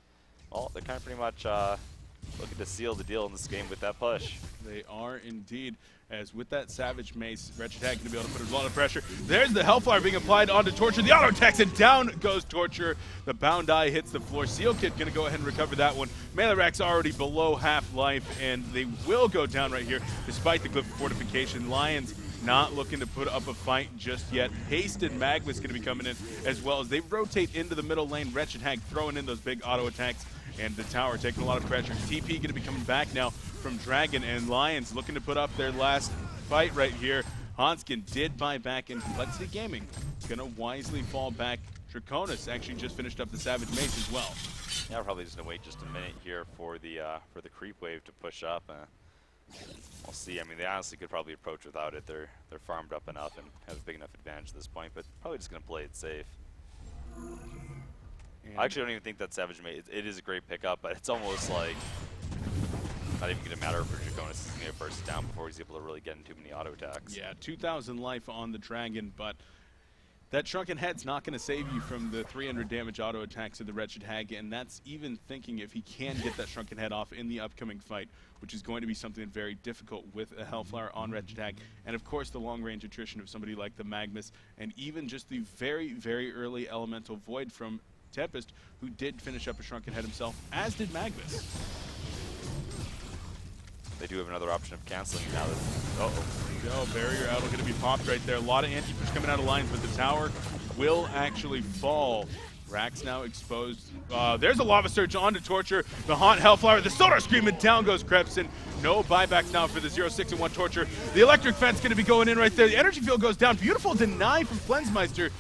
well, they're kind of pretty much looking to seal the deal in this game with that push. They are indeed. As with that Savage Mace, Wretched Hag going to be able to put a lot of pressure. There's the Hellflower being applied onto Torture. The auto attacks, and down goes Torture. The Bound Eye hits the floor. Sealkit going to go ahead and recover that one. Melee Rack's already below half life, and they will go down right here despite the Glyph of Fortification. Lions not looking to put up a fight just yet. Hasted Magma's going to be coming in as well as they rotate into the middle lane. Wretched Hag throwing in those big auto attacks, and the tower taking a lot of pressure. TP going to be coming back now from Dragon, and Lions looking to put up their last fight right here. Hanskin did buy back in Complexity Gaming. Gonna wisely fall back. Draconis actually just finished up the Savage Mace as well. Yeah, we're probably just gonna wait just a minute here for the creep wave to push up. We'll see. I mean, they honestly could probably approach without it. They're farmed up enough and have a big enough advantage at this point, but probably just gonna play it safe. I actually don't even think that Savage Mace, it is a great pickup, but it's almost like not even going to matter for Draconis is going to get burst down before he's able to really get into too many auto attacks. Yeah, 2,000 life on the Dragon, but that Shrunken Head's not going to save you from the 300 damage auto attacks of the Wretched Hag, and that's even thinking if he can get that Shrunken Head off in the upcoming fight, which is going to be something very difficult with a Hellflower on Wretched Hag, and of course the long-range attrition of somebody like the Magmus, and even just the very, very early Elemental Void from Tempest, who did finish up a Shrunken Head himself, as did Magmus. they do have another option of canceling now that. Uh-oh. Go, barrier idol going to be popped right there. A lot of anti-push coming out of lines, but the tower will actually fall. Rax now exposed. There's a lava surge onto Torture. The Haunt Hellflower, the Solar Scream, and down goes Krebson. No buybacks now for the 0-6 and 1 Torture. The electric fence going to be going in right there. The energy field goes down. Beautiful deny from Flensmeister.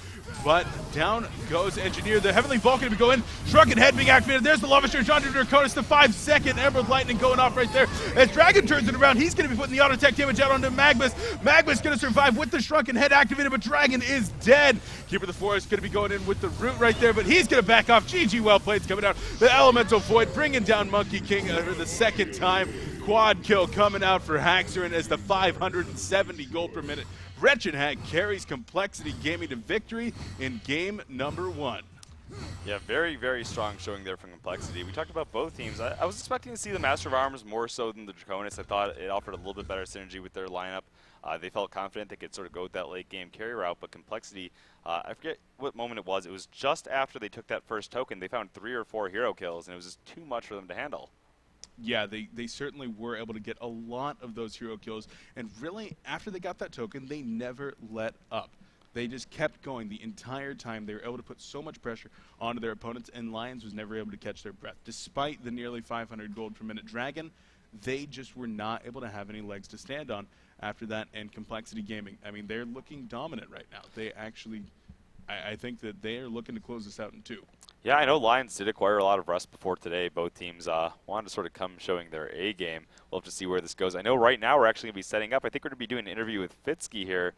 But down goes Engineer. The Heavenly Vulcan to go in. Shrunken Head being activated. There's the Lava Surge onto Draconis. The 5-second Emerald Lightning going off right there. As Dragon turns it around, he's going to be putting the auto tech damage out onto Magmus. Magmus going to survive with the Shrunken Head activated, but Dragon is dead. Keeper of the Forest going to be going in with the Root right there, but he's going to back off. GG well played's coming out. The Elemental Void bringing down Monkey King for the second time. Quad kill coming out for Haxerin as the 570 gold per minute. Wretched Hag carries Complexity Gaming to victory in game number 1. Yeah, very, very strong showing there from Complexity. We talked about both teams. I was expecting to see the Master of Arms more so than the Draconis. I thought it offered a little bit better synergy with their lineup. They felt confident they could sort of go with that late game carry route, but Complexity, I forget what moment it was. It was just after they took that first token. They found 3 or 4 hero kills, and it was just too much for them to handle. Yeah, they certainly were able to get a lot of those hero kills, and really, after they got that token, they never let up. They just kept going the entire time. They were able to put so much pressure onto their opponents, and Lions was never able to catch their breath. Despite the nearly 500 gold per minute Dragon, they just were not able to have any legs to stand on after that, and Complexity Gaming, I mean, they're looking dominant right now. They actually, I think that they are looking to close this out in 2. Yeah, I know Lions did acquire a lot of rust before today. Both teams wanted to sort of come showing their A game. We'll have to see where this goes. I know right now we're actually going to be setting up. I think we're going to be doing an interview with Fitzky here